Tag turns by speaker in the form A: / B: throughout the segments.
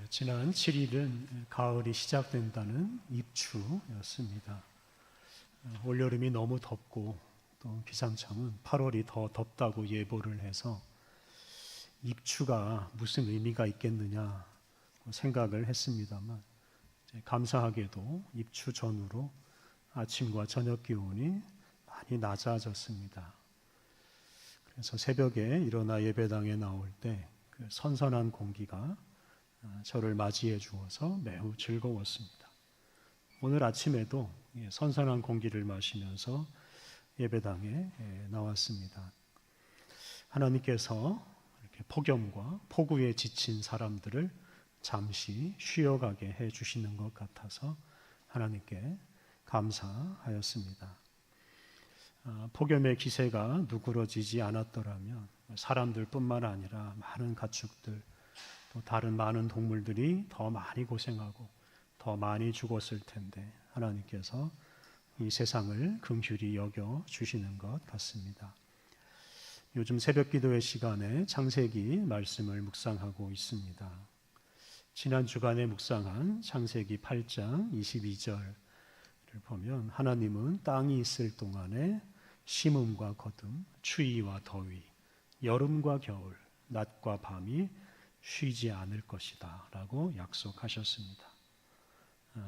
A: 지난 7일은 가을이 시작된다는 입추였습니다. 올여름이 너무 덥고 또 기상청은 8월이 더 덥다고 예보를 해서 입추가 무슨 의미가 있겠느냐 생각을 했습니다만, 감사하게도 입추 전후로 아침과 저녁 기온이 많이 낮아졌습니다. 그래서 새벽에 일어나 예배당에 나올 때 그 선선한 공기가 저를 맞이해 주어서 매우 즐거웠습니다. 오늘 아침에도 선선한 공기를 마시면서 예배당에 나왔습니다. 하나님께서 이렇게 폭염과 폭우에 지친 사람들을 잠시 쉬어가게 해 주시는 것 같아서 하나님께 감사하였습니다. 폭염의 기세가 누그러지지 않았더라면 사람들뿐만 아니라 많은 가축들, 또 다른 많은 동물들이 더 많이 고생하고 더 많이 죽었을 텐데 하나님께서 이 세상을 긍휼히 여겨 주시는 것 같습니다. 요즘 새벽 기도의 시간에 창세기 말씀을 묵상하고 있습니다. 지난 주간에 묵상한 창세기 8장 22절을 보면, 하나님은 땅이 있을 동안에 심음과 거둠, 추위와 더위, 여름과 겨울, 낮과 밤이 쉬지 않을 것이다 라고 약속하셨습니다.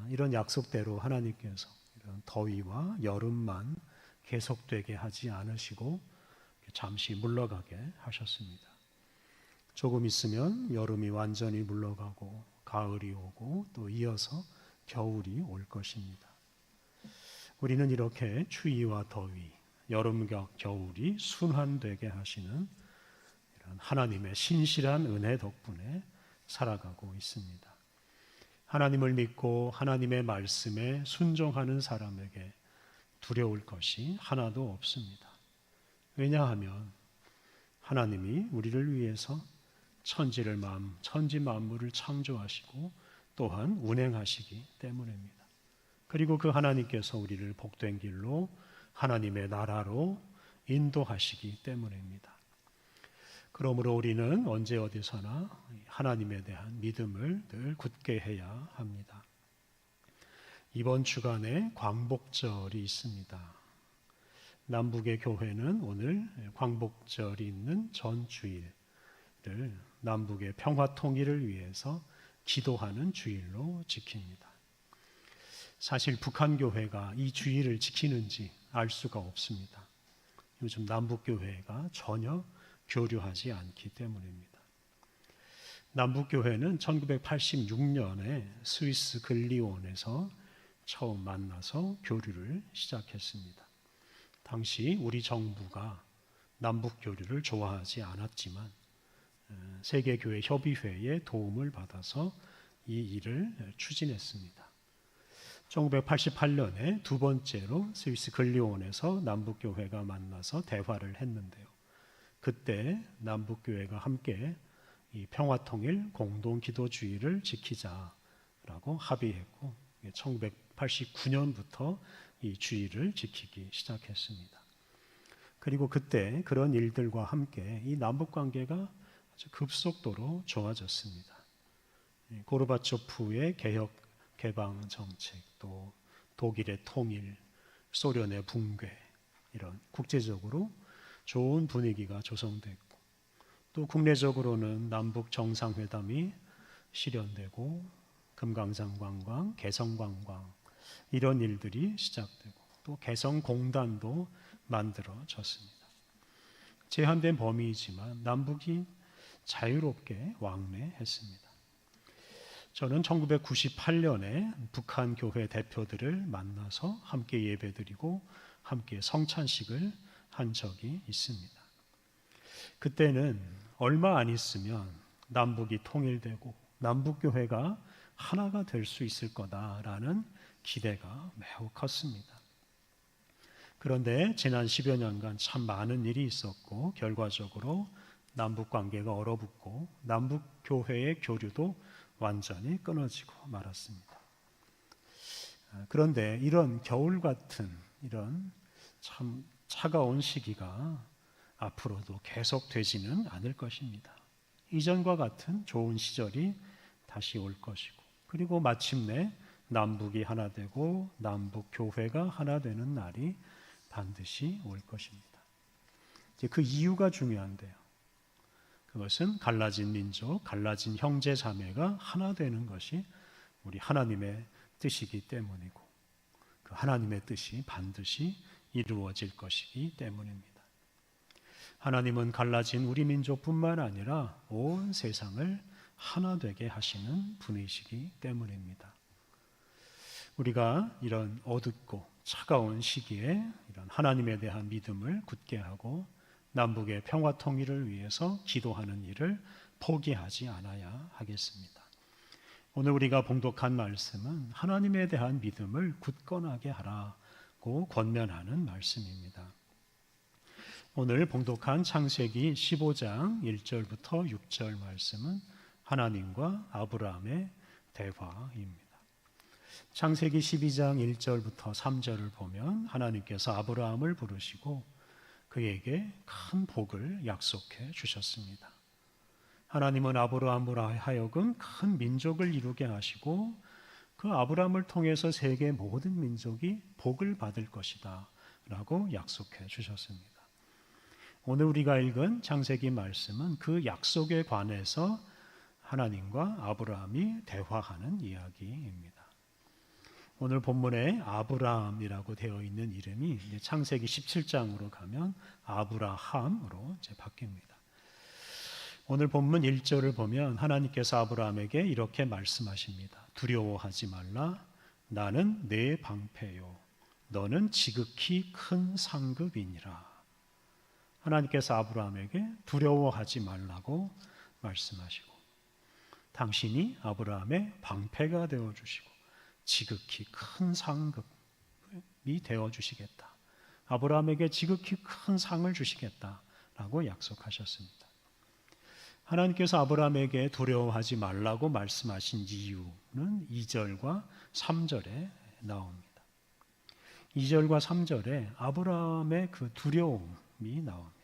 A: 이런 약속대로 하나님께서 이런 더위와 여름만 계속되게 하지 않으시고 잠시 물러가게 하셨습니다. 조금 있으면 여름이 완전히 물러가고 가을이 오고 또 이어서 겨울이 올 것입니다. 우리는 이렇게 추위와 더위, 여름과 겨울이 순환되게 하시는 이런 하나님의 신실한 은혜 덕분에 살아가고 있습니다. 하나님을 믿고 하나님의 말씀에 순종하는 사람에게 두려울 것이 하나도 없습니다. 왜냐하면 하나님이 우리를 위해서 천지 만물을 창조하시고 또한 운행하시기 때문입니다. 그리고 그 하나님께서 우리를 복된 길로 하나님의 나라로 인도하시기 때문입니다. 그러므로 우리는 언제 어디서나 하나님에 대한 믿음을 늘 굳게 해야 합니다. 이번 주간에 광복절이 있습니다. 남북의 교회는 오늘 광복절이 있는 전 주일을 남북의 평화 통일을 위해서 기도하는 주일로 지킵니다. 사실 북한 교회가 이 주일을 지키는지 알 수가 없습니다. 요즘 남북 교회가 전혀 교류하지 않기 때문입니다. 남북 교회는 1986년에 스위스 글리온에서 처음 만나서 교류를 시작했습니다. 당시 우리 정부가 남북 교류를 좋아하지 않았지만 세계교회협의회의 도움을 받아서 이 일을 추진했습니다. 1988년에 두 번째로 스위스 글리온에서 남북교회가 만나서 대화를 했는데요. 그때 남북교회가 함께 이 평화통일 공동기도주의를 지키자라고 합의했고 1989년부터 이 주의를 지키기 시작했습니다. 그리고 그때 그런 일들과 함께 이 남북관계가 아주 급속도로 좋아졌습니다. 고르바초프의 개혁 개방 정책, 또 독일의 통일, 소련의 붕괴, 이런 국제적으로 좋은 분위기가 조성됐고, 또 국내적으로는 남북 정상회담이 실현되고 금강산 관광, 개성 관광 이런 일들이 시작되고 또 개성공단도 만들어졌습니다. 제한된 범위이지만 남북이 자유롭게 왕래했습니다. 저는 1998년에 북한 교회 대표들을 만나서 함께 예배드리고 함께 성찬식을 한 적이 있습니다. 그때는 얼마 안 있으면 남북이 통일되고 남북교회가 하나가 될 수 있을 거다라는 기대가 매우 컸습니다. 그런데 지난 10여 년간 참 많은 일이 있었고 결과적으로 남북관계가 얼어붙고 남북교회의 교류도 완전히 끊어지고 말았습니다. 그런데 이런 겨울 같은 이런 참 차가운 시기가 앞으로도 계속되지는 않을 것입니다. 이전과 같은 좋은 시절이 다시 올 것이고, 그리고 마침내 남북이 하나 되고 남북 교회가 하나 되는 날이 반드시 올 것입니다. 이제 그 이유가 중요한데요. 그것은 갈라진 민족, 갈라진 형제 자매가 하나 되는 것이 우리 하나님의 뜻이기 때문이고, 그 하나님의 뜻이 반드시 이루어질 것이기 때문입니다. 하나님은 갈라진 우리 민족뿐만 아니라 온 세상을 하나 되게 하시는 분이시기 때문입니다. 우리가 이런 어둡고 차가운 시기에 이런 하나님에 대한 믿음을 굳게 하고 남북의 평화 통일을 위해서 기도하는 일을 포기하지 않아야 하겠습니다. 오늘 우리가 봉독한 말씀은 하나님에 대한 믿음을 굳건하게 하라고 권면하는 말씀입니다. 오늘 봉독한 창세기 15장 1절부터 6절 말씀은 하나님과 아브라함의 대화입니다. 창세기 12장 1절부터 3절을 보면 하나님께서 아브라함을 부르시고 그에게 큰 복을 약속해 주셨습니다. 하나님은 아브라함으로 하여금 큰 민족을 이루게 하시고 그 아브라함을 통해서 세계 모든 민족이 복을 받을 것이다 라고 약속해 주셨습니다. 오늘 우리가 읽은 창세기 말씀은 그 약속에 관해서 하나님과 아브라함이 대화하는 이야기입니다. 오늘 본문에 아브라함이라고 되어 있는 이름이 창세기 17장으로 가면 아브라함으로 이제 바뀝니다. 오늘 본문 1절을 보면 하나님께서 아브라함에게 이렇게 말씀하십니다. 두려워하지 말라. 나는 내 방패요. 너는 지극히 큰 상급이니라. 하나님께서 아브라함에게 두려워하지 말라고 말씀하시고 당신이 아브라함의 방패가 되어주시고 지극히 큰 상급이 되어주시겠다. 아브라함에게 지극히 큰 상을 주시겠다라고 약속하셨습니다. 하나님께서 아브라함에게 두려워하지 말라고 말씀하신 이유는 2절과 3절에 나옵니다. 2절과 3절에 아브라함의 그 두려움이 나옵니다.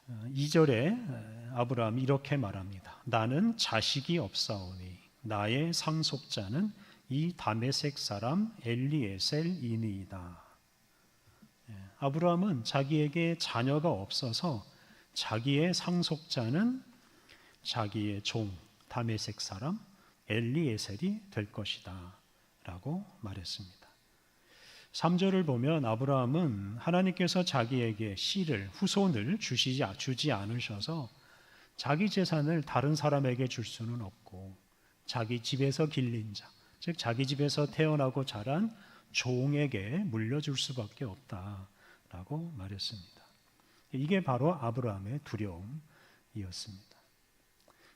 A: 2절에 아브라함이 이렇게 말합니다. 나는 자식이 없사오니 나의 상속자는 이 다메섹 사람 엘리에셀이니이다. 아브라함은 자기에게 자녀가 없어서 자기의 상속자는 자기의 종 다메섹 사람 엘리에셀이 될 것이다 라고 말했습니다. 3절을 보면 아브라함은 하나님께서 자기에게 씨를 후손을 주지 않으셔서 자기 재산을 다른 사람에게 줄 수는 없고 자기 집에서 길린 자, 즉 자기 집에서 태어나고 자란 종에게 물려줄 수밖에 없다라고 말했습니다. 이게 바로 아브라함의 두려움이었습니다.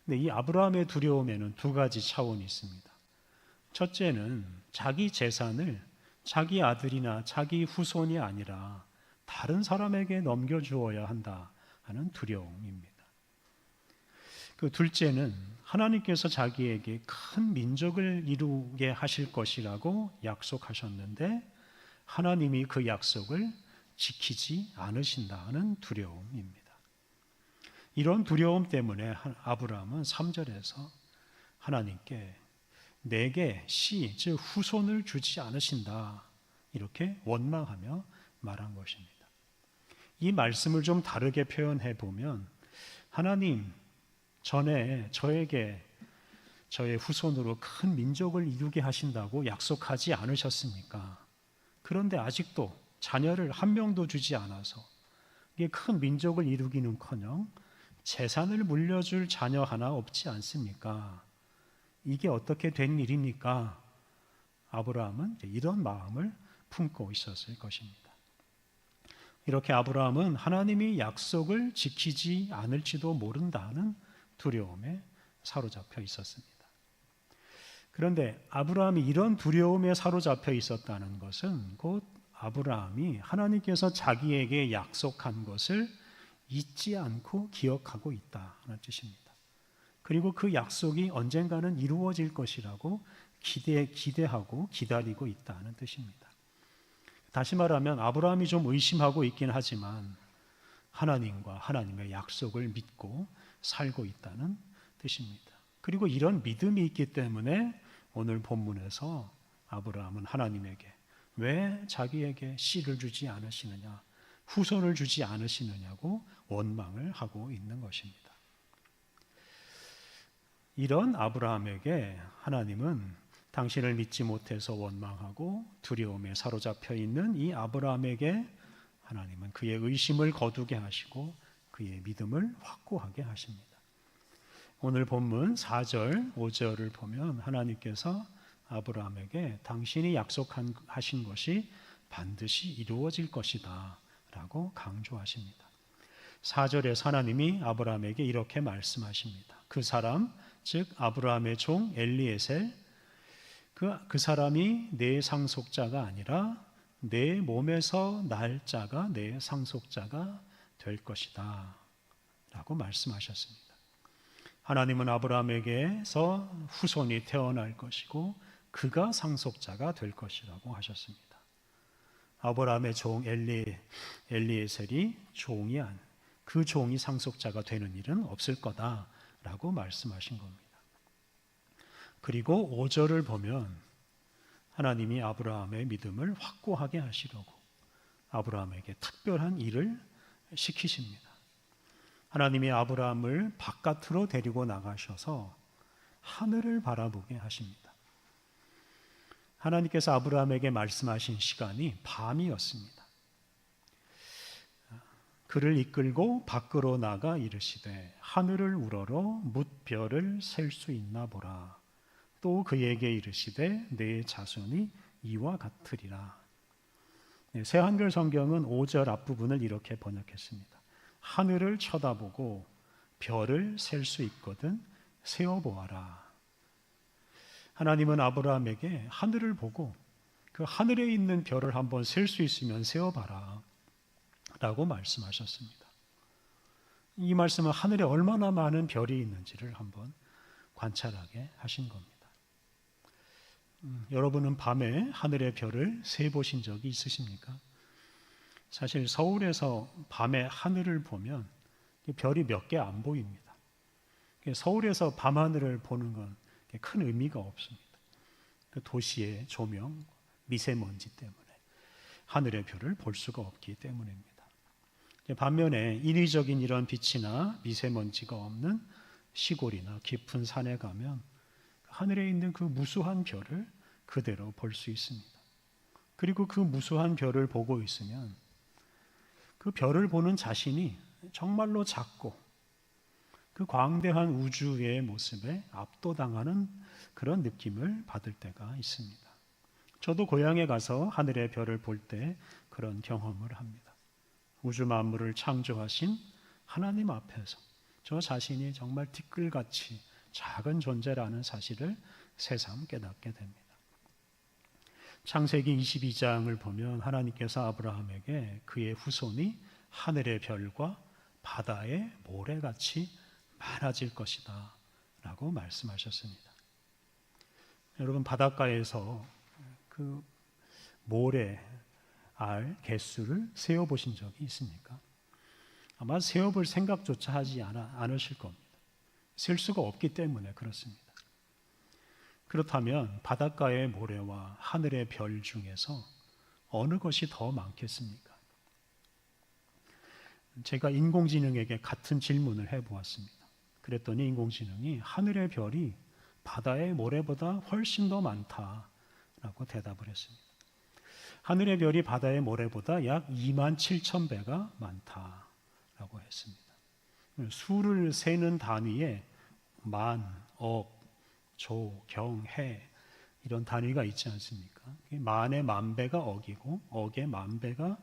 A: 근데 이 아브라함의 두려움에는 두 가지 차원이 있습니다. 첫째는 자기 재산을 자기 아들이나 자기 후손이 아니라 다른 사람에게 넘겨주어야 한다 하는 두려움입니다. 그 둘째는 하나님께서 자기에게 큰 민족을 이루게 하실 것이라고 약속하셨는데 하나님이 그 약속을 지키지 않으신다는 두려움입니다. 이런 두려움 때문에 아브라함은 3절에서 하나님께 내게 씨, 즉 후손을 주지 않으신다 이렇게 원망하며 말한 것입니다. 이 말씀을 좀 다르게 표현해 보면 하나님 전에 저에게 저의 후손으로 큰 민족을 이루게 하신다고 약속하지 않으셨습니까? 그런데 아직도 자녀를 한 명도 주지 않아서 이게 큰 민족을 이루기는커녕 재산을 물려줄 자녀 하나 없지 않습니까? 이게 어떻게 된 일입니까? 아브라함은 이런 마음을 품고 있었을 것입니다. 이렇게 아브라함은 하나님이 약속을 지키지 않을지도 모른다는 두려움에 사로잡혀 있었습니다. 그런데 아브라함이 이런 두려움에 사로잡혀 있었다는 것은 곧 아브라함이 하나님께서 자기에게 약속한 것을 잊지 않고 기억하고 있다는 뜻입니다. 그리고 그 약속이 언젠가는 이루어질 것이라고 기대하고 기다리고 있다는 뜻입니다. 다시 말하면 아브라함이 좀 의심하고 있긴 하지만 하나님과 하나님의 약속을 믿고 살고 있다는 뜻입니다. 그리고 이런 믿음이 있기 때문에 오늘 본문에서 아브라함은 하나님에게 왜 자기에게 씨를 주지 않으시느냐, 후손을 주지 않으시느냐고 원망을 하고 있는 것입니다. 이런 아브라함에게 하나님은 당신을 믿지 못해서 원망하고 두려움에 사로잡혀 있는 이 아브라함에게 하나님은 그의 의심을 거두게 하시고 그의 믿음을 확고하게 하십니다. 오늘 본문 4절, 5절을 보면 하나님께서 아브라함에게 당신이 약속하신 것이 반드시 이루어질 것이다 라고 강조하십니다. 4절에 하나님이 아브라함에게 이렇게 말씀하십니다. 그 사람, 즉 아브라함의 종 엘리에셀, 그 사람이 내 상속자가 아니라 내 몸에서 날 자가 내 상속자가 될 것이다 라고 말씀하셨습니다. 하나님은 아브라함에게서 후손이 태어날 것이고 그가 상속자가 될 것이라고 하셨습니다. 아브라함의 종 엘리에셀이 그 종이 상속자가 되는 일은 없을 거다라고 말씀하신 겁니다. 그리고 5절을 보면 하나님이 아브라함의 믿음을 확고하게 하시려고 아브라함에게 특별한 일을 시키십니다. 하나님이 아브라함을 바깥으로 데리고 나가셔서 하늘을 바라보게 하십니다. 하나님께서 아브라함에게 말씀하신 시간이 밤이었습니다. 그를 이끌고 밖으로 나가 이르시되 하늘을 우러러 뭇별을 셀 수 있나 보라. 또 그에게 이르시되 내 자손이 이와 같으리라. 새 한글 성경은 5절 앞부분을 이렇게 번역했습니다. 하늘을 쳐다보고 별을 셀 수 있거든 세어보아라. 하나님은 아브라함에게 하늘을 보고 그 하늘에 있는 별을 한번 셀 수 있으면 세어봐라 라고 말씀하셨습니다. 이 말씀은 하늘에 얼마나 많은 별이 있는지를 한번 관찰하게 하신 겁니다. 여러분은 밤에 하늘의 별을 세보신 적이 있으십니까? 사실 서울에서 밤에 하늘을 보면 별이 몇 개 안 보입니다. 서울에서 밤하늘을 보는 건 큰 의미가 없습니다. 도시의 조명, 미세먼지 때문에 하늘의 별을 볼 수가 없기 때문입니다. 반면에 인위적인 이런 빛이나 미세먼지가 없는 시골이나 깊은 산에 가면 하늘에 있는 그 무수한 별을 그대로 볼 수 있습니다. 그리고 그 무수한 별을 보고 있으면 그 별을 보는 자신이 정말로 작고 그 광대한 우주의 모습에 압도당하는 그런 느낌을 받을 때가 있습니다. 저도 고향에 가서 하늘의 별을 볼 때 그런 경험을 합니다. 우주 만물을 창조하신 하나님 앞에서 저 자신이 정말 티끌같이 작은 존재라는 사실을 새삼 깨닫게 됩니다. 창세기 22장을 보면 하나님께서 아브라함에게 그의 후손이 하늘의 별과 바다의 모래같이 많아질 것이다 라고 말씀하셨습니다. 여러분 바닷가에서 그 모래, 알, 개수를 세어보신 적이 있습니까? 아마 세어볼 생각조차 하지 않으실 겁니다. 셀 수가 없기 때문에 그렇습니다. 그렇다면 바닷가의 모래와 하늘의 별 중에서 어느 것이 더 많겠습니까? 제가 인공지능에게 같은 질문을 해보았습니다. 그랬더니 인공지능이 하늘의 별이 바다의 모래보다 훨씬 더 많다라고 대답을 했습니다. 하늘의 별이 바다의 모래보다 약 27,000배가 많다라고 했습니다. 수를 세는 단위에 만, 억, 조, 경, 해 이런 단위가 있지 않습니까? 만의 만배가 억이고 억의 만배가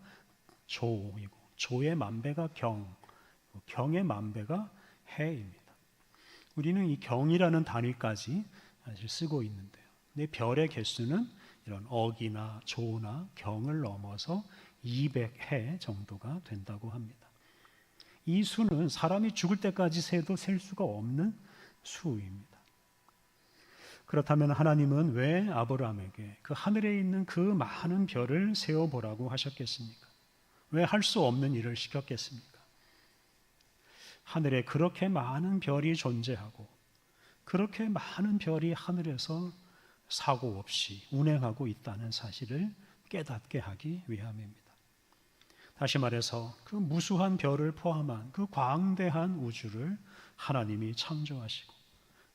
A: 조이고 조의 만배가 경, 경의 만배가 해입니다. 우리는 이 경이라는 단위까지 사실 쓰고 있는데요. 근데 별의 개수는 이런 억이나 조나 경을 넘어서 200해 정도가 된다고 합니다. 이 수는 사람이 죽을 때까지 세도 셀 수가 없는 수입니다. 그렇다면 하나님은 왜 아브라함에게 그 하늘에 있는 그 많은 별을 세어보라고 하셨겠습니까? 왜 할 수 없는 일을 시켰겠습니까? 하늘에 그렇게 많은 별이 존재하고 그렇게 많은 별이 하늘에서 사고 없이 운행하고 있다는 사실을 깨닫게 하기 위함입니다. 다시 말해서 그 무수한 별을 포함한 그 광대한 우주를 하나님이 창조하시고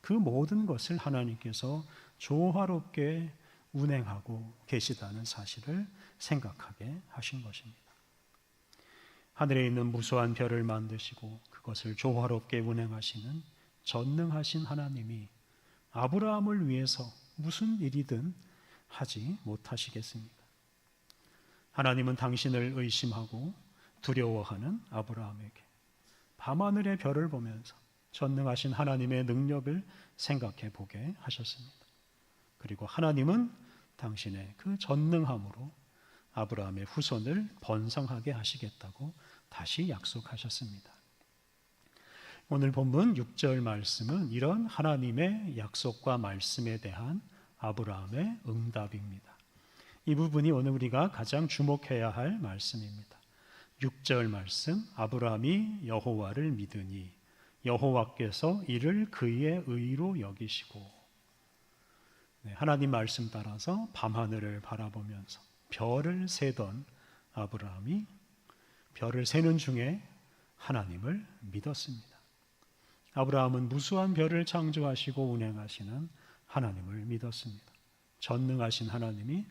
A: 그 모든 것을 하나님께서 조화롭게 운행하고 계시다는 사실을 생각하게 하신 것입니다. 하늘에 있는 무수한 별을 만드시고 그것을 조화롭게 운행하시는 전능하신 하나님이 아브라함을 위해서 무슨 일이든 하지 못하시겠습니까? 하나님은 당신을 의심하고 두려워하는 아브라함에게 밤하늘의 별을 보면서 전능하신 하나님의 능력을 생각해 보게 하셨습니다. 그리고 하나님은 당신의 그 전능함으로 아브라함의 후손을 번성하게 하시겠다고 다시 약속하셨습니다. 오늘 본문 6절 말씀은 이런 하나님의 약속과 말씀에 대한 아브라함의 응답입니다. 이 부분이 오늘 우리가 가장 주목해야 할 말씀입니다. 6절 말씀, 아브라함이 여호와를 믿으니 여호와께서 이를 그의 의로 여기시고, 하나님 말씀 따라서 밤하늘을 바라보면서 별을 세던 아브라함이 별을 세는 중에 하나님을 믿었습니다. 아브라함은 무수한 별을 창조하시고 운행하시는 하나님을 믿었습니다. 전능하신 하나님이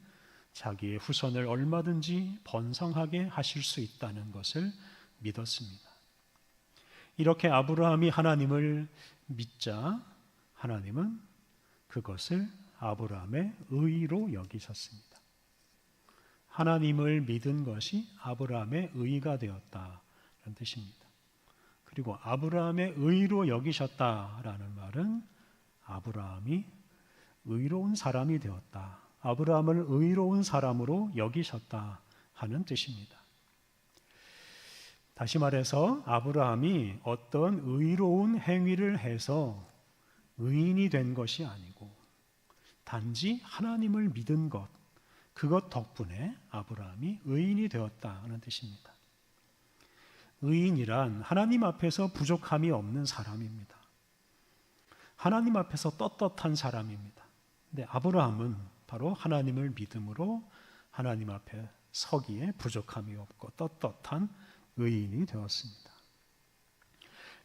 A: 자기의 후손을 얼마든지 번성하게 하실 수 있다는 것을 믿었습니다. 이렇게 아브라함이 하나님을 믿자 하나님은 그것을 아브라함의 의로 여기셨습니다. 하나님을 믿은 것이 아브라함의 의가 되었다는 뜻입니다. 그리고 아브라함의 의로 여기셨다라는 말은 아브라함이 의로운 사람이 되었다, 아브라함을 의로운 사람으로 여기셨다 하는 뜻입니다. 다시 말해서 아브라함이 어떤 의로운 행위를 해서 의인이 된 것이 아니고 단지 하나님을 믿은 것, 그것 덕분에 아브라함이 의인이 되었다는 뜻입니다. 의인이란 하나님 앞에서 부족함이 없는 사람입니다. 하나님 앞에서 떳떳한 사람입니다. 근데 아브라함은 바로 하나님을 믿음으로 하나님 앞에 서기에 부족함이 없고 떳떳한 의인이 되었습니다.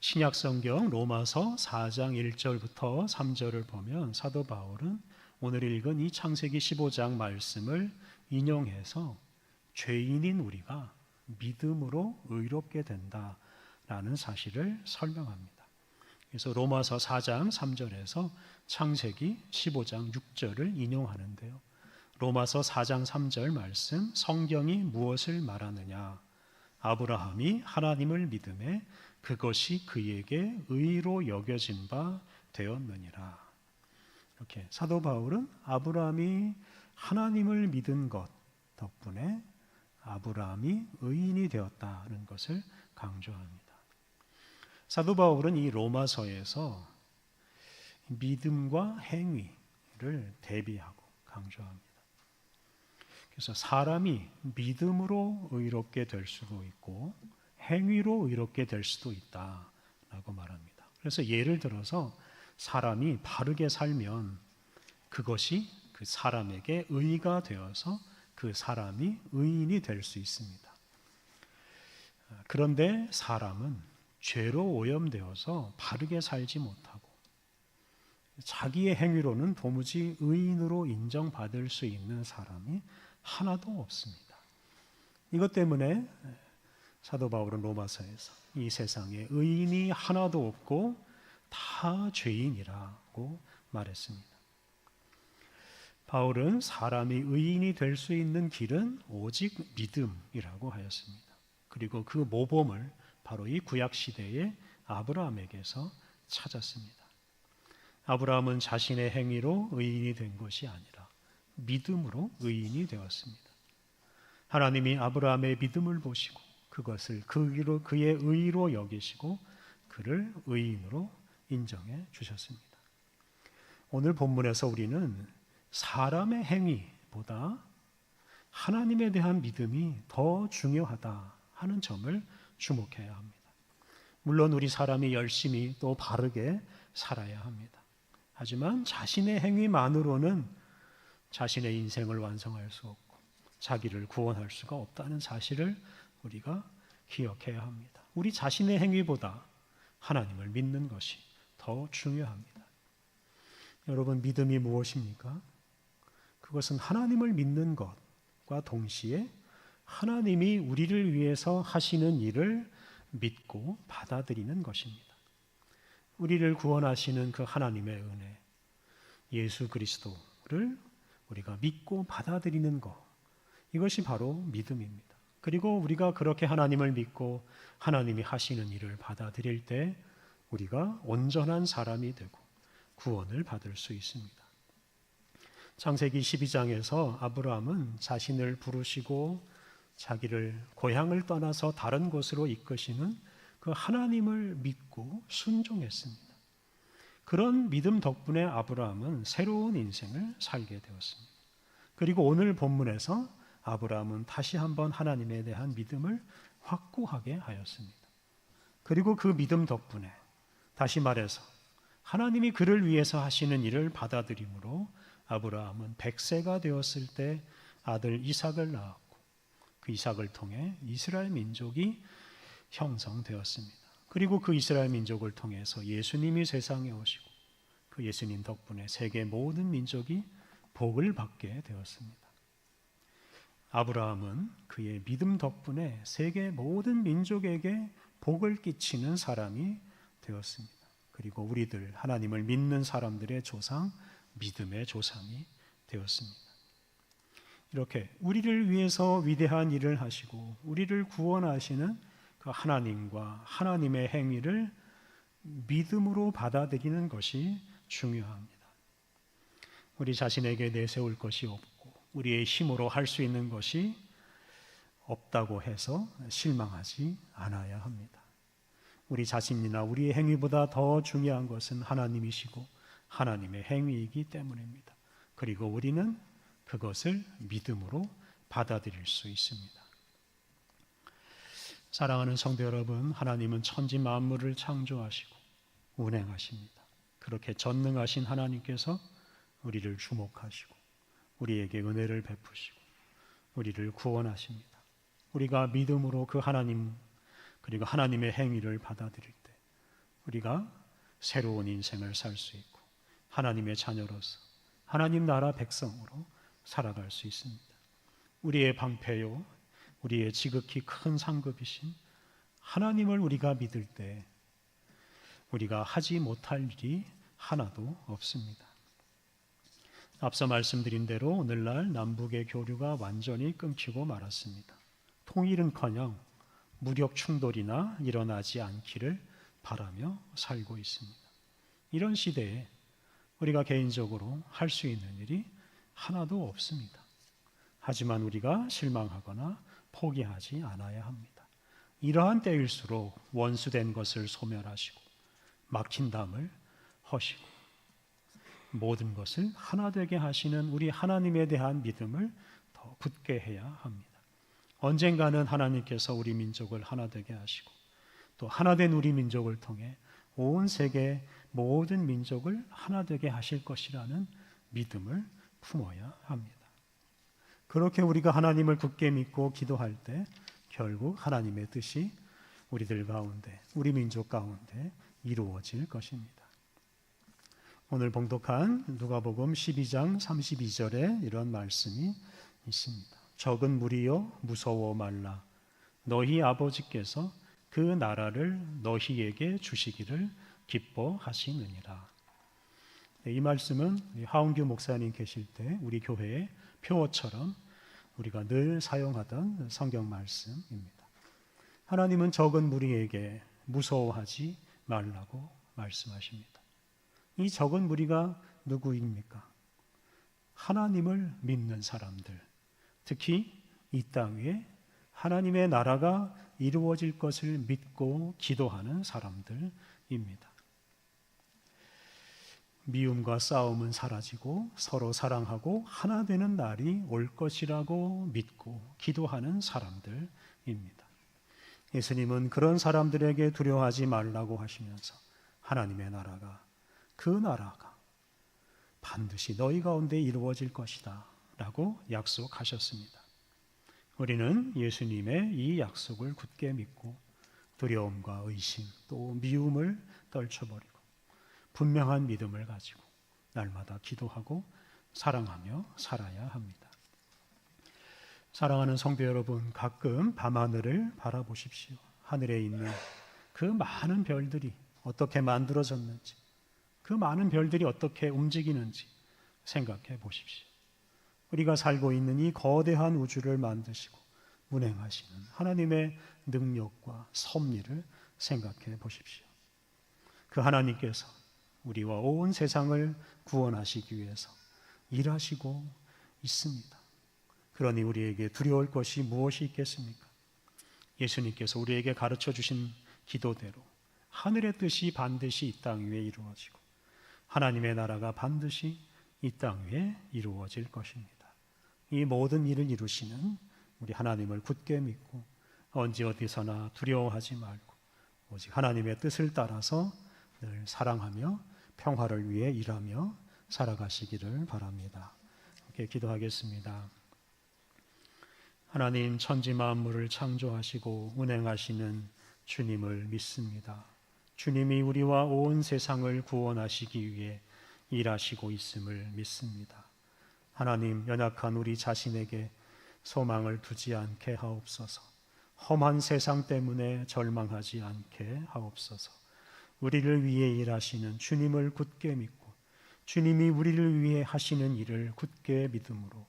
A: 신약 성경 로마서 4장 1절부터 3절을 보면 사도 바울은 오늘 읽은 이 창세기 15장 말씀을 인용해서 죄인인 우리가 믿음으로 의롭게 된다라는 사실을 설명합니다. 그래서 로마서 4장 3절에서 창세기 15장 6절을 인용하는데요. 로마서 4장 3절 말씀, 성경이 무엇을 말하느냐? 아브라함이 하나님을 믿음에 그것이 그에게 의로 여겨진 바 되었느니라. 이렇게 사도 바울은 아브라함이 하나님을 믿은 것 덕분에 아브라함이 의인이 되었다는 것을 강조합니다. 사도 바울은 이 로마서에서 믿음과 행위를 대비하고 강조합니다. 그래서 사람이 믿음으로 의롭게 될 수도 있고 행위로 의롭게 될 수도 있다라고 말합니다. 그래서 예를 들어서 사람이 바르게 살면 그것이 그 사람에게 의가 되어서 그 사람이 의인이 될 수 있습니다. 그런데 사람은 죄로 오염되어서 바르게 살지 못하고 자기의 행위로는 도무지 의인으로 인정받을 수 있는 사람이 하나도 없습니다. 이것 때문에 사도 바울은 로마서에서 이 세상에 의인이 하나도 없고 다 죄인이라고 말했습니다. 바울은 사람이 의인이 될 수 있는 길은 오직 믿음이라고 하였습니다. 그리고 그 모범을 바로 이 구약 시대의 아브라함에게서 찾았습니다. 아브라함은 자신의 행위로 의인이 된 것이 아니라 믿음으로 의인이 되었습니다. 하나님이 아브라함의 믿음을 보시고 그것을 그의 의로 여기시고 그를 의인으로 인정해 주셨습니다. 오늘 본문에서 우리는 사람의 행위보다 하나님에 대한 믿음이 더 중요하다 하는 점을 주목해야 합니다. 물론 우리 사람이 열심히 또 바르게 살아야 합니다. 하지만 자신의 행위만으로는 자신의 인생을 완성할 수 없고 자기를 구원할 수가 없다는 사실을 우리가 기억해야 합니다. 우리 자신의 행위보다 하나님을 믿는 것이 더 중요합니다. 여러분, 믿음이 무엇입니까? 그것은 하나님을 믿는 것과 동시에 하나님이 우리를 위해서 하시는 일을 믿고 받아들이는 것입니다. 우리를 구원하시는 그 하나님의 은혜, 예수 그리스도를 우리가 믿고 받아들이는 것, 이것이 바로 믿음입니다. 그리고 우리가 그렇게 하나님을 믿고 하나님이 하시는 일을 받아들일 때 우리가 온전한 사람이 되고 구원을 받을 수 있습니다. 창세기 12장에서 아브라함은 자신을 부르시고 자기를 고향을 떠나서 다른 곳으로 이끄시는 그 하나님을 믿고 순종했습니다. 그런 믿음 덕분에 아브라함은 새로운 인생을 살게 되었습니다. 그리고 오늘 본문에서 아브라함은 다시 한번 하나님에 대한 믿음을 확고하게 하였습니다. 그리고 그 믿음 덕분에 다시 말해서 하나님이 그를 위해서 하시는 일을 받아들임으로 아브라함은 100세가 되었을 때 아들 이삭을 낳았고 그 이삭을 통해 이스라엘 민족이 형성되었습니다. 그리고 그 이스라엘 민족을 통해서 예수님이 세상에 오시고 그 예수님 덕분에 세계 모든 민족이 복을 받게 되었습니다. 아브라함은 그의 믿음 덕분에 세계 모든 민족에게 복을 끼치는 사람이 되었습니다. 그리고 우리들 하나님을 믿는 사람들의 조상, 믿음의 조상이 되었습니다. 이렇게 우리를 위해서 위대한 일을 하시고 우리를 구원하시는 그 하나님과 하나님의 행위를 믿음으로 받아들이는 것이 중요합니다. 우리 자신에게 내세울 것이 없고 우리의 힘으로 할 수 있는 것이 없다고 해서 실망하지 않아야 합니다. 우리 자신이나 우리의 행위보다 더 중요한 것은 하나님이시고 하나님의 행위이기 때문입니다. 그리고 우리는 그것을 믿음으로 받아들일 수 있습니다. 사랑하는 성도 여러분, 하나님은 천지 만물을 창조하시고 운행하십니다. 그렇게 전능하신 하나님께서 우리를 주목하시고 우리에게 은혜를 베푸시고 우리를 구원하십니다. 우리가 믿음으로 그 하나님 그리고 하나님의 행위를 받아들일 때 우리가 새로운 인생을 살 수 있고 하나님의 자녀로서 하나님 나라 백성으로 살아갈 수 있습니다. 우리의 방패요, 우리의 지극히 큰 상급이신 하나님을 우리가 믿을 때 우리가 하지 못할 일이 하나도 없습니다. 앞서 말씀드린 대로 오늘날 남북의 교류가 완전히 끊기고 말았습니다. 통일은커녕 무력 충돌이나 일어나지 않기를 바라며 살고 있습니다. 이런 시대에 우리가 개인적으로 할 수 있는 일이 하나도 없습니다. 하지만 우리가 실망하거나 포기하지 않아야 합니다. 이러한 때일수록 원수된 것을 소멸하시고 막힌 담을 허시고 모든 것을 하나 되게 하시는 우리 하나님에 대한 믿음을 더 굳게 해야 합니다. 언젠가는 하나님께서 우리 민족을 하나 되게 하시고 또 하나 된 우리 민족을 통해 온 세계 모든 민족을 하나 되게 하실 것이라는 믿음을 품어야 합니다. 그렇게 우리가 하나님을 굳게 믿고 기도할 때 결국 하나님의 뜻이 우리들 가운데, 우리 민족 가운데 이루어질 것입니다. 오늘 봉독한 누가복음 12장 32절에 이런 말씀이 있습니다. 적은 무리여 무서워 말라. 너희 아버지께서 그 나라를 너희에게 주시기를 기뻐하시느니라. 이 말씀은 하은규 목사님 계실 때 우리 교회의 표어처럼 우리가 늘 사용하던 성경 말씀입니다. 하나님은 적은 무리에게 무서워하지 말라고 말씀하십니다. 이 적은 무리가 누구입니까? 하나님을 믿는 사람들, 특히 이 땅 위에 하나님의 나라가 이루어질 것을 믿고 기도하는 사람들입니다. 미움과 싸움은 사라지고 서로 사랑하고 하나 되는 날이 올 것이라고 믿고 기도하는 사람들입니다. 예수님은 그런 사람들에게 두려워하지 말라고 하시면서 하나님의 나라가, 그 나라가 반드시 너희 가운데 이루어질 것이다 라고 약속하셨습니다. 우리는 예수님의 이 약속을 굳게 믿고 두려움과 의심 또 미움을 떨쳐버리고 분명한 믿음을 가지고 날마다 기도하고 사랑하며 살아야 합니다. 사랑하는 성도 여러분, 가끔 밤하늘을 바라보십시오. 하늘에 있는 그 많은 별들이 어떻게 만들어졌는지, 그 많은 별들이 어떻게 움직이는지 생각해 보십시오. 우리가 살고 있는 이 거대한 우주를 만드시고 운행하시는 하나님의 능력과 섭리를 생각해 보십시오. 그 하나님께서 우리와 온 세상을 구원하시기 위해서 일하시고 있습니다. 그러니 우리에게 두려울 것이 무엇이 있겠습니까? 예수님께서 우리에게 가르쳐 주신 기도대로 하늘의 뜻이 반드시 이 땅 위에 이루어지고 하나님의 나라가 반드시 이 땅 위에 이루어질 것입니다. 이 모든 일을 이루시는 우리 하나님을 굳게 믿고 언제 어디서나 두려워하지 말고 오직 하나님의 뜻을 따라서 늘 사랑하며 평화를 위해 일하며 살아가시기를 바랍니다. 이렇게 기도하겠습니다. 하나님, 천지 만물을 창조하시고 운행하시는 주님을 믿습니다. 주님이 우리와 온 세상을 구원하시기 위해 일하시고 있음을 믿습니다. 하나님, 연약한 우리 자신에게 소망을 두지 않게 하옵소서. 험한 세상 때문에 절망하지 않게 하옵소서. 우리를 위해 일하시는 주님을 굳게 믿고 주님이 우리를 위해 하시는 일을 굳게 믿음으로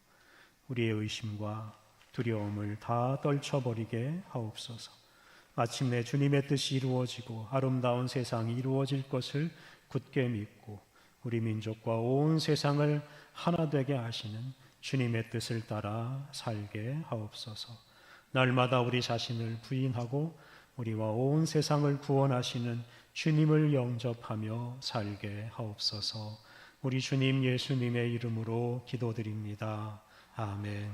A: 우리의 의심과 두려움을 다 떨쳐버리게 하옵소서. 마침내 주님의 뜻이 이루어지고 아름다운 세상이 이루어질 것을 굳게 믿고 우리 민족과 온 세상을 하나 되게 하시는 주님의 뜻을 따라 살게 하옵소서. 날마다 우리 자신을 부인하고 우리와 온 세상을 구원하시는 주님을 영접하며 살게 하옵소서. 우리 주님 예수님의 이름으로 기도드립니다. 아멘.